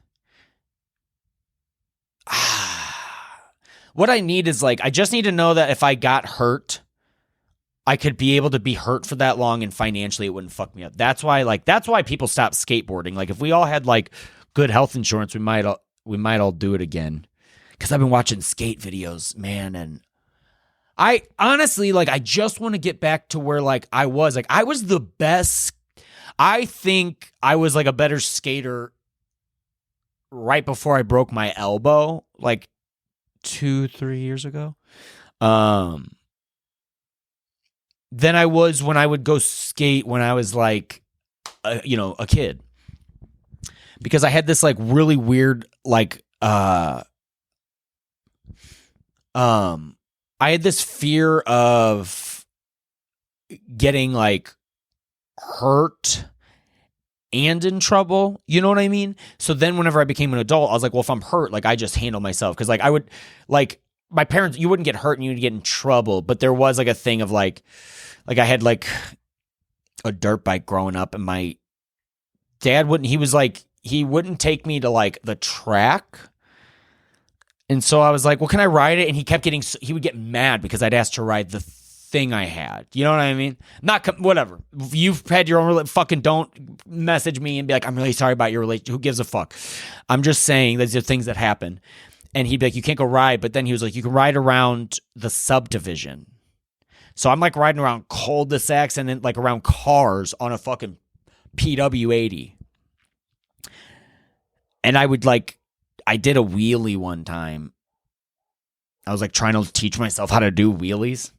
What I need is like, I just need to know that if I got hurt, I could be able to be hurt for that long and financially it wouldn't fuck me up. That's why people stop skateboarding. Like if we all had like good health insurance, we might all do it again. Cause I've been watching skate videos, man. And I honestly, like, I just want to get back to where like I was the best. I think I was like a better skater right before I broke my elbow, like 2-3 years ago. Than I was when I would go skate when I was like, a kid. Because I had this like really weird, like, I had this fear of getting like hurt and in trouble, you know what I mean? So then whenever I became an adult, I was like, well, if I'm hurt, like I just handle myself. Cause like I would like my parents, you wouldn't get hurt and you would get in trouble. But there was like a thing of like I had like a dirt bike growing up and my dad he wouldn't take me to like the track. And so I was like, well, can I ride it? And he would get mad because I'd asked to ride the thing I had. You know what I mean? Whatever. You've had your own, fucking don't message me and be like, I'm really sorry about your relationship. Who gives a fuck? I'm just saying these are things that happen. And he'd be like, you can't go ride. But then he was like, you can ride around the subdivision. So I'm like riding around cul-de-sacs and then like around cars on a fucking PW80. And I did a wheelie one time. I was like trying to teach myself how to do wheelies.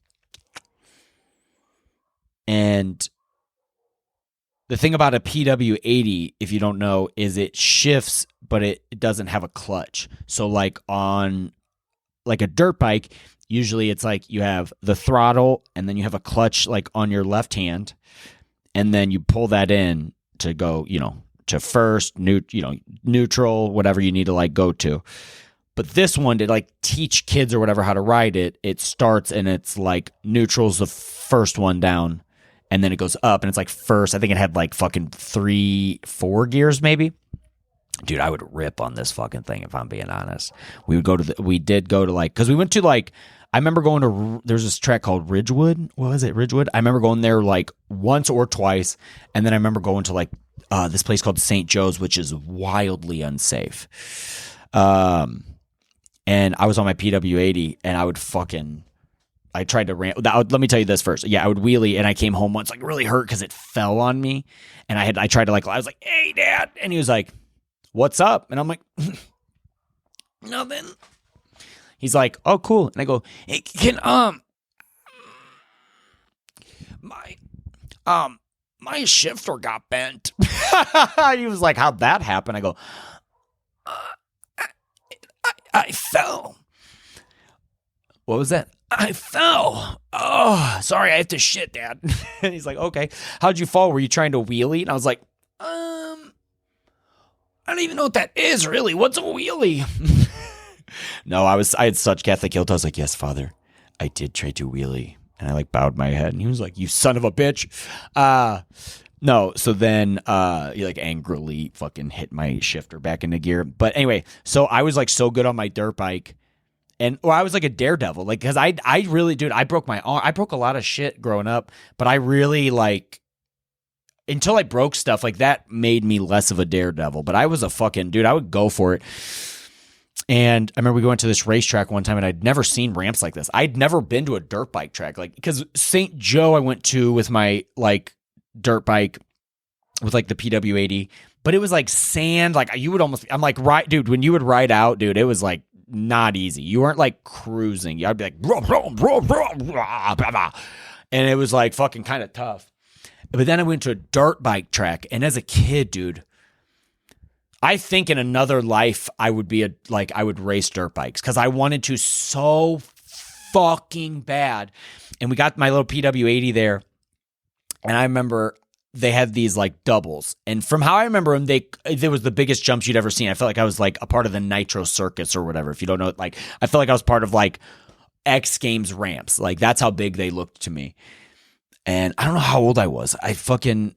And the thing about a PW80, if you don't know, is it shifts, but it doesn't have a clutch. So like on like a dirt bike, usually it's like you have the throttle and then you have a clutch like on your left hand. And then you pull that in to go, to first, neutral, whatever you need to like go to. But this one, to like teach kids or whatever how to ride it, it starts and it's like neutral's the first one down. And then it goes up and it's like first, I think it had like fucking 3-4 gears maybe. Dude, I would rip on this fucking thing if I'm being honest. We did go to like, because we went to like, I remember going to, there's this track called Ridgewood. What was it? Ridgewood? I remember going there like once or twice. And then I remember going to like this place called St. Joe's, which is wildly unsafe. And I was on my PW80 and I tried to let me tell you this first. Yeah, I would wheelie and I came home once like really hurt because it fell on me. And I tried to like, I was like, hey, Dad. And he was like, what's up? And I'm like, nothing. He's like, oh, cool. And I go, hey, my shifter got bent. He was like, how'd that happen? I go, I fell. What was that? I fell. Oh, sorry, I have to shit, Dad. And he's like, okay. How'd you fall? Were you trying to wheelie? And I was like, I don't even know what that is, really. What's a wheelie? No, I had such Catholic guilt. I was like, yes, Father, I did try to wheelie. And I like bowed my head. And he was like, you son of a bitch. No, so then you like angrily fucking hit my shifter back into gear. But anyway, so I was like so good on my dirt bike. And or I was like a daredevil, like because I really, dude, I broke my arm. I broke a lot of shit growing up, but I really like until I broke stuff like that made me less of a daredevil. But I was a fucking dude. I would go for it. And I remember we went to this racetrack one time, and I'd never seen ramps like this. I'd never been to a dirt bike track, like because St. Joe I went to with my like dirt bike with like the PW80, but it was like sand. Like you would almost, I'm like, right, dude, when you would ride out, dude, it was like not easy. You weren't like cruising. I'd be like, and it was like fucking kind of tough. But then I went to a dirt bike track, and as a kid, dude, I think in another life I would be I would race dirt bikes because I wanted to so fucking bad. And we got my little PW80 there, and I remember they had these like doubles, and from how I remember them, there was the biggest jumps you'd ever seen. I felt like I was like a part of the Nitro Circus or whatever. If you don't know, like I felt like I was part of like X Games ramps. Like that's how big they looked to me. And I don't know how old I was. I don't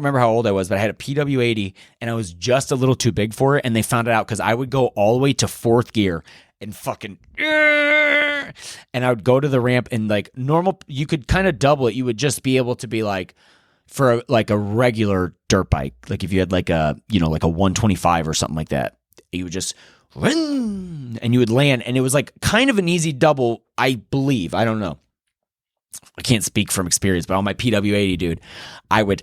remember how old I was, but I had a PW80 and I was just a little too big for it. And they found it out because I would go all the way to fourth gear and fucking, and I would go to the ramp and like normal, you could kind of double it. You would just be able to be like, for like a regular dirt bike, like if you had like a, like a 125 or something like that, you would just and you would land. And it was like kind of an easy double, I believe. I don't know. I can't speak from experience, but on my PW80, dude, I would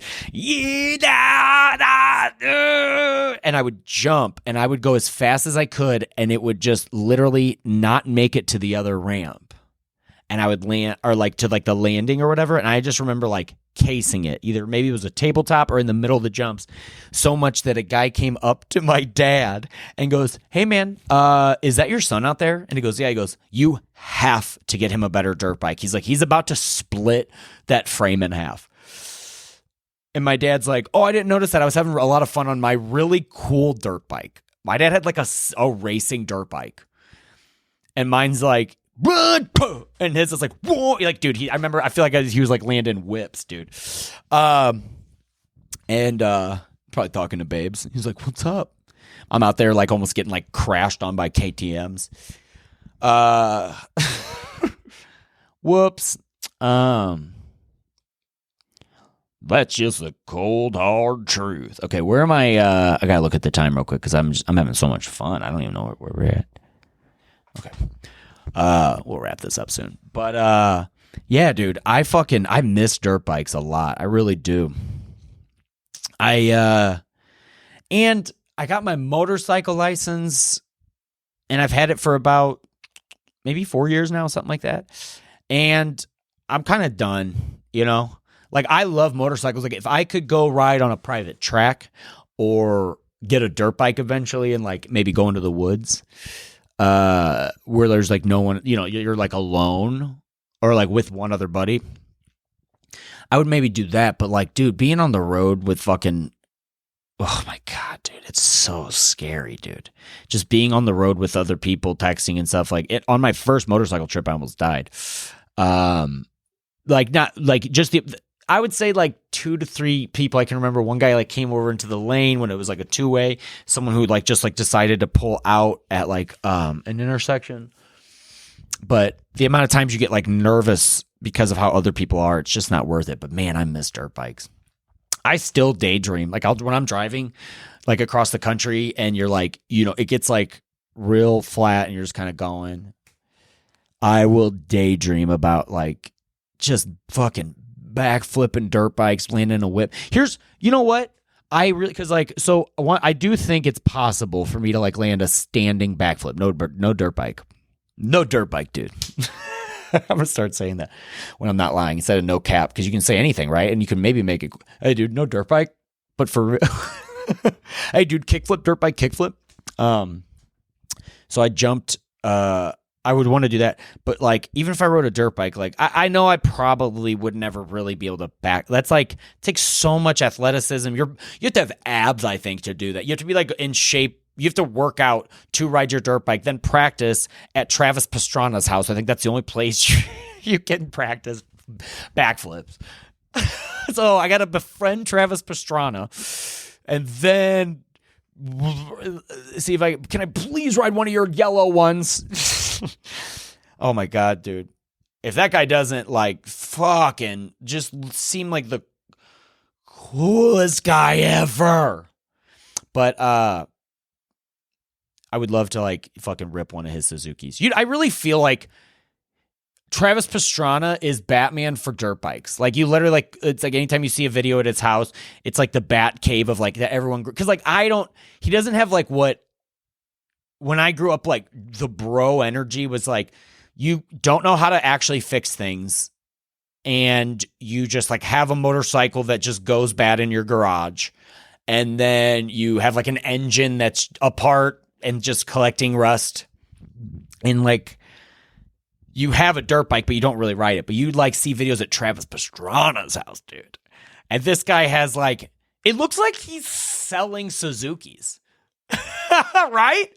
and I would jump and I would go as fast as I could, and it would just literally not make it to the other ramp. And I would land or like to like the landing or whatever. And I just remember like casing it. Either maybe it was a tabletop or in the middle of the jumps, so much that a guy came up to my dad and goes, "Hey man, is that your son out there?" And he goes, "Yeah." He goes, "You have to get him a better dirt bike." He's like, he's about to split that frame in half. And my dad's like, "Oh, I didn't notice that. I was having a lot of fun on my really cool dirt bike." My dad had like a racing dirt bike. And mine's like, and his is like, whoa, like, dude, I remember, I feel like he was like landing whips, dude. And probably talking to babes. He's like, "What's up?" I'm out there like almost getting like crashed on by KTMs. Whoops. That's just the cold, hard truth. Okay, where am I? I gotta look at the time real quick because I'm having so much fun. I don't even know where we're at. Okay. We'll wrap this up soon. But yeah, dude, I miss dirt bikes a lot. I really do. And I got my motorcycle license, and I've had it for about maybe 4 years now, something like that. And I'm kind of done, Like, I love motorcycles. Like, if I could go ride on a private track or get a dirt bike eventually and, like, maybe go into the woods where there's, like, no one, you're, like, alone or, like, with one other buddy, I would maybe do that. But, like, dude, being on the road with fucking, oh, my God, dude, it's so scary, dude. Just being on the road with other people, texting and stuff. Like, on my first motorcycle trip, I almost died. Like, not, like, just I would say like 2 to 3 people I can remember. One guy like came over into the lane when it was like a 2-way. Someone who like just like decided to pull out at like an intersection. But the amount of times you get like nervous because of how other people are, it's just not worth it. But man, I miss dirt bikes. I still daydream. Like when I'm driving like across the country and you're like, it gets like real flat and you're just kind of going. I will daydream about like just fucking backflipping dirt bikes, landing a whip. You know what? I really, because like, so I do think it's possible for me to like land a standing backflip. No dirt bike. No dirt bike, dude. I'm going to start saying that when I'm not lying instead of no cap, because you can say anything, right? And you can maybe make it, "Hey, dude, no dirt bike." But for real, "Hey, dude, kickflip, dirt bike, kickflip." So I jumped, I would want to do that. But like, even if I rode a dirt bike, like I know I probably would never really be able to that's like, it takes so much athleticism. You have to have abs, I think, to do that. You have to be like in shape. You have to work out to ride your dirt bike, then practice at Travis Pastrana's house. I think that's the only place you can practice backflips. So I got to befriend Travis Pastrana and then see if can I please ride one of your yellow ones? Oh my God, dude. If that guy doesn't like fucking just seem like the coolest guy ever. But I would love to like fucking rip one of his Suzukis. I really feel like Travis Pastrana is Batman for dirt bikes. Like you literally like, it's like anytime you see a video at his house, it's like the bat cave of like that everyone, cause like he doesn't have like when I grew up, like the bro energy was like, you don't know how to actually fix things. And you just like have a motorcycle that just goes bad in your garage. And then you have like an engine that's apart and just collecting rust. And like, you have a dirt bike, but you don't really ride it. But you like see videos at Travis Pastrana's house, dude. And this guy has like, it looks like he's selling Suzukis. Right?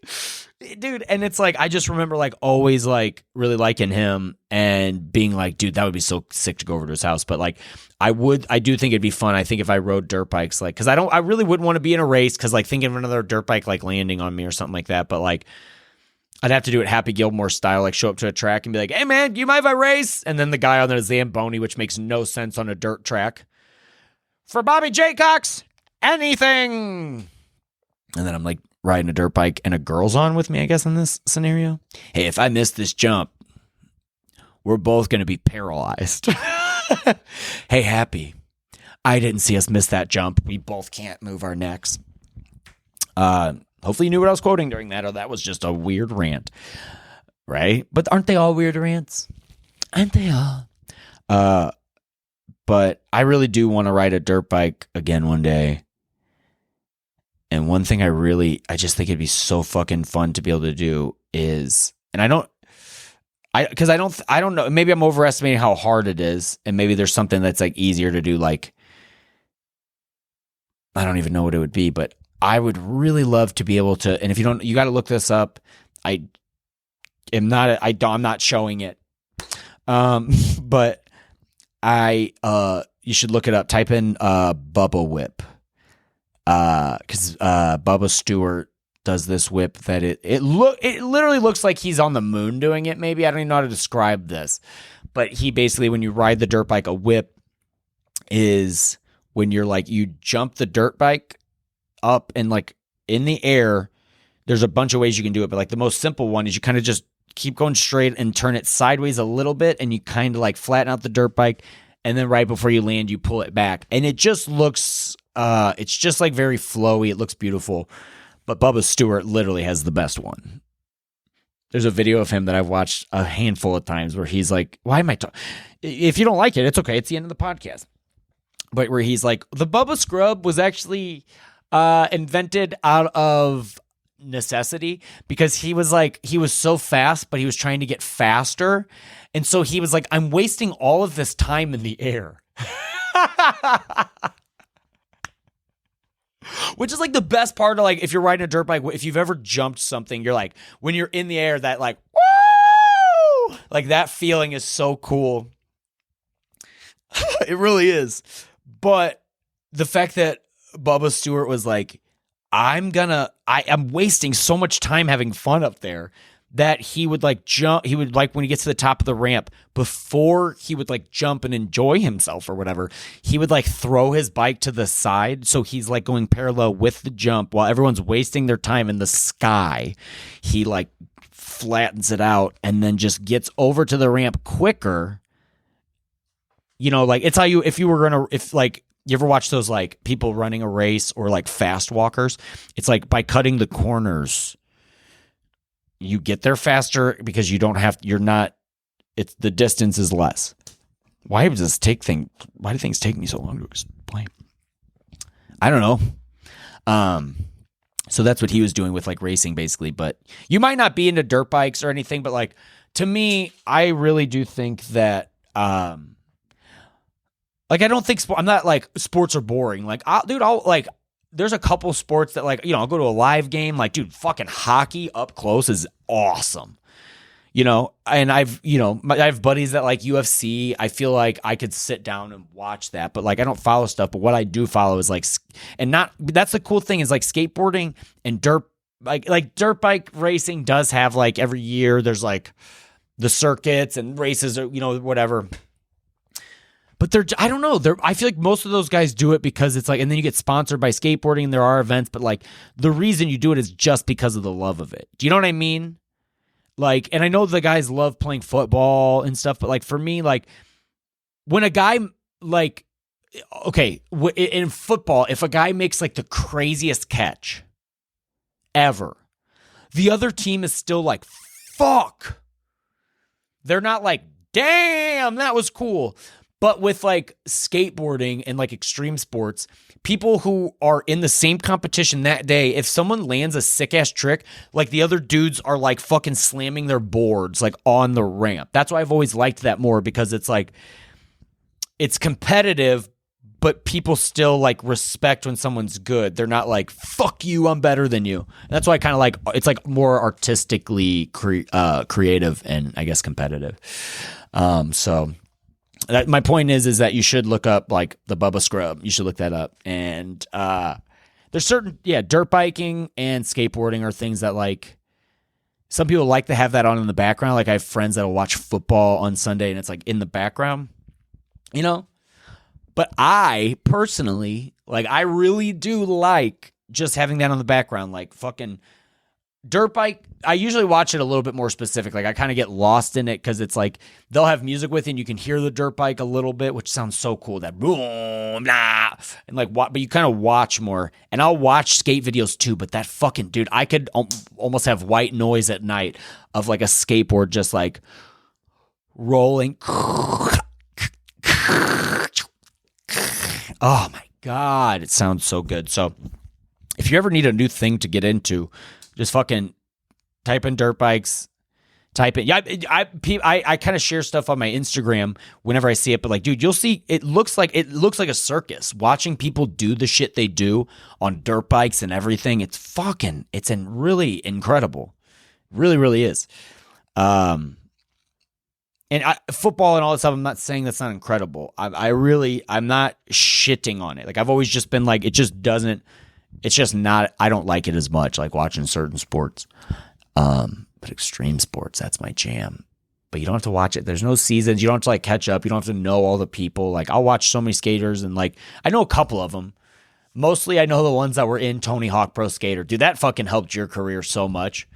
Dude, and it's like, I just remember like always like really liking him and being like, dude, that would be so sick to go over to his house. But like, I do think it'd be fun. I think if I rode dirt bikes, like, cause I really wouldn't want to be in a race. Cause like thinking of another dirt bike, like landing on me or something like that. But like, I'd have to do it Happy Gilmore style, like show up to a track and be like, hey man, do you mind if I race? And then the guy on the Zamboni, which makes no sense on a dirt track. For Bobby Jaycox, anything. And then I'm like riding a dirt bike and a girl's on with me, I guess, in this scenario. Hey, if I miss this jump, we're both going to be paralyzed. Hey, Happy, I didn't see us miss that jump. We both can't move our necks. Hopefully you knew what I was quoting during that, or that was just a weird rant, right? But aren't they all weird rants? Aren't they all? But I really do want to ride a dirt bike again one day. And one thing I just think it'd be so fucking fun to be able to do is, and I don't know, maybe I'm overestimating how hard it is, and maybe there's something that's like easier to do, like, I don't even know what it would be, but I would really love to be able to, and if you don't, you got to look this up. I'm not showing it. But you should look it up. Type in Bubba whip. Cause Bubba Stewart does this whip that it literally looks like he's on the moon doing it. Maybe I don't even know how to describe this, but he basically, when you ride the dirt bike, a whip is when you're like, you jump the dirt bike up and like in the air. There's a bunch of ways you can do it, but like the most simple one is you kind of just keep going straight and turn it sideways a little bit, and you kind of like flatten out the dirt bike, and then right before you land, you pull it back, and it just looks it's just like very flowy. It looks beautiful. But Bubba Stewart literally has the best one. There's a video of him that I've watched a handful of times where he's like, why am I talking? If you don't like it, it's okay. It's the end of the podcast. But where he's like, the Bubba Scrub was actually invented out of necessity, because he was so fast, but he was trying to get faster. And so he was like, I'm wasting all of this time in the air. Which is like the best part of, like, if you're riding a dirt bike, if you've ever jumped something, you're like, when you're in the air, that like, woo! Like that feeling is so cool. It really is. But the fact that Bubba Stewart was like, I'm wasting so much time having fun up there, that he would like jump. He would like, when he gets to the top of the ramp, before he would like jump and enjoy himself or whatever, he would like throw his bike to the side. So he's like going parallel with the jump while everyone's wasting their time in the sky. He like flattens it out and then just gets over to the ramp quicker. You know, like it's how you ever watch those like people running a race or like fast walkers, it's like by cutting the corners, you get there faster because the distance is less. Why do things take me so long to explain? I don't know. So that's what he was doing with like racing basically, but you might not be into dirt bikes or anything, but like to me, I really do think that, like, I don't think I'm not like sports are boring. Like, there's a couple sports that like, you know, I'll go to a live game. Like, dude, fucking hockey up close is awesome. And I have buddies that like UFC. I feel like I could sit down and watch that, but like I don't follow stuff. But what I do follow is like, that's the cool thing is like skateboarding and dirt bike racing does have like every year there's like the circuits and races or, whatever. But I don't know. I feel like most of those guys do it because it's like, and then you get sponsored by skateboarding and there are events, but like the reason you do it is just because of the love of it. Do you know what I mean? Like, and I know the guys love playing football and stuff, but like for me, like when a guy like, okay, in football, if a guy makes like the craziest catch ever, the other team is still like, fuck. They're not like, damn, that was cool. But with like skateboarding and like extreme sports, people who are in the same competition that day, if someone lands a sick ass trick, like the other dudes are like fucking slamming their boards like on the ramp. That's why I've always liked that more, because it's like, it's competitive, but people still like respect when someone's good. They're not like, fuck you, I'm better than you. And that's why I kind of like, it's like more artistically creative and I guess competitive. So my point is that you should look up like the Bubba Scrub. You should look that up. And there's certain, dirt biking and skateboarding are things that like, some people like to have that on in the background. Like I have friends that'll watch football on Sunday and it's like in the background, But I personally, like I really do like just having that on the background, like fucking dirt bike. I usually watch it a little bit more specific. Like I kind of get lost in it because it's like they'll have music with it and you can hear the dirt bike a little bit, which sounds so cool. That boom, blah, and like what, but you kind of watch more. And I'll watch skate videos too. But that fucking dude, I could almost have white noise at night of like a skateboard just like rolling. Oh my God, it sounds so good. So if you ever need a new thing to get into, just fucking type in dirt bikes, type in. Yeah, I kind of share stuff on my Instagram whenever I see it, but like, dude, you'll see it looks like a circus. Watching people do the shit they do on dirt bikes and everything, it's really incredible. Really, really is. And football and all that stuff, I'm not saying that's not incredible. I'm not shitting on it. Like I've always just been like, it's just not, I don't like it as much, like watching certain sports. But extreme sports, that's my jam. But you don't have to watch it. There's no seasons. You don't have to like catch up. You don't have to know all the people. Like I'll watch so many skaters and like, I know a couple of them. Mostly I know the ones that were in Tony Hawk Pro Skater. Dude, that fucking helped your career so much.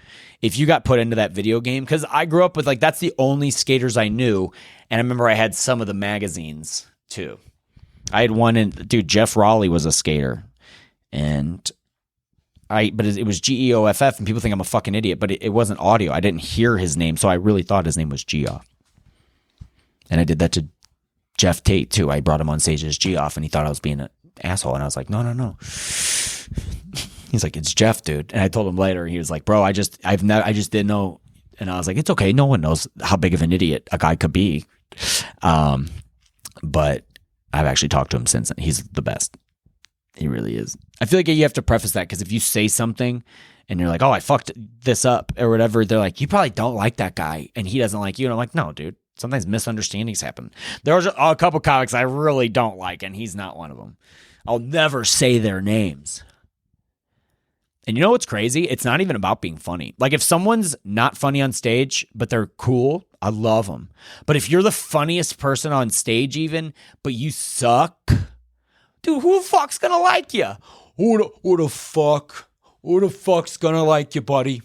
If you got put into that video game, because I grew up with like, that's the only skaters I knew. And I remember I had some of the magazines too. I had one dude, Jeff Raleigh was a skater. And but it was Geoff, and people think I'm a fucking idiot, but it wasn't audio. I didn't hear his name, so I really thought his name was Geoff. And I did that to Jeff Tate too. I brought him on stage as Geoff, and he thought I was being an asshole, and I was like, no. He's like, it's Jeff, dude. And I told him later, he was like, bro, I just didn't know. And I was like, it's okay. No one knows how big of an idiot a guy could be. But I've actually talked to him since. He's the best. He really is. I feel like you have to preface that because if you say something and you're like, oh, I fucked this up or whatever, they're like, you probably don't like that guy and he doesn't like you. And I'm like, no, dude, sometimes misunderstandings happen. There's a couple comics I really don't like and he's not one of them. I'll never say their names. And you know what's crazy? It's not even about being funny. Like if someone's not funny on stage, but they're cool, I love them. But if you're the funniest person on stage even, but you suck, dude, who the fuck's gonna like you? Who the fuck's gonna like you, buddy?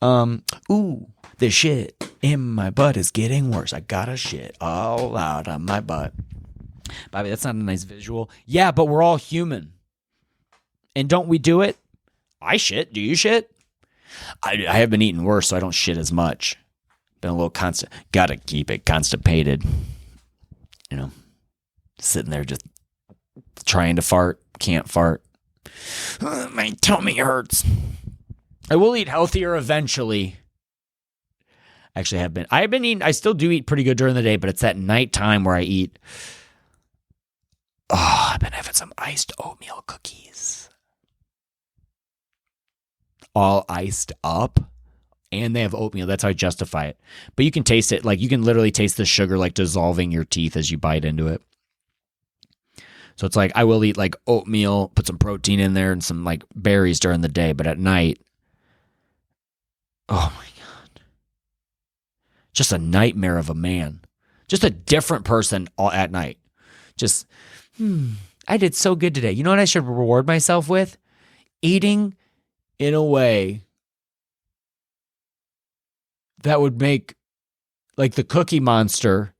Ooh, the shit in my butt is getting worse. I gotta shit all out of my butt. Bobby, that's not a nice visual. Yeah, but we're all human. And don't we do it? I shit. Do you shit? I have been eating worse, so I don't shit as much. Been a little gotta keep it constipated. Sitting there just trying to fart, can't fart. My tummy hurts. I will eat healthier eventually. Actually, I have been eating. I still do eat pretty good during the day, but it's at nighttime where I eat. Oh, I've been having some iced oatmeal cookies. All iced up and they have oatmeal. That's how I justify it. But you can taste it. Like, you can literally taste the sugar like dissolving your teeth as you bite into it. So it's like, I will eat like oatmeal, put some protein in there and some like berries during the day. But at night, oh my God. Just a nightmare of a man. Just a different person at night. Just, I did so good today. You know what I should reward myself with? Eating in a way that would make like the Cookie Monster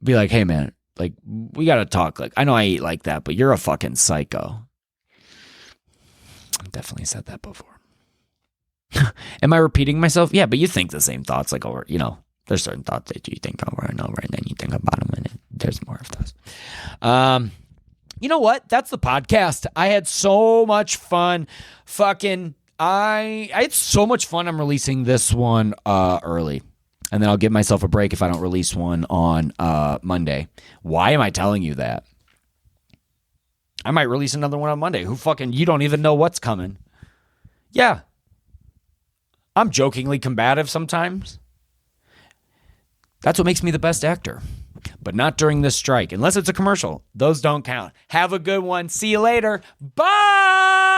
be like, hey man, like, we got to talk. Like, I know I eat like that, but you're a fucking psycho. I've definitely said that before. Am I repeating myself? Yeah, but you think the same thoughts, like, over, you know, there's certain thoughts that you think over and over, and then you think about them, and there's more of those. You know what? That's the podcast. I had so much fun. I had so much fun. I'm releasing this one early. And then I'll give myself a break if I don't release one on Monday. Why am I telling you that? I might release another one on Monday. You don't even know what's coming. Yeah. I'm jokingly combative sometimes. That's what makes me the best actor. But not during this strike. Unless it's a commercial. Those don't count. Have a good one. See you later. Bye!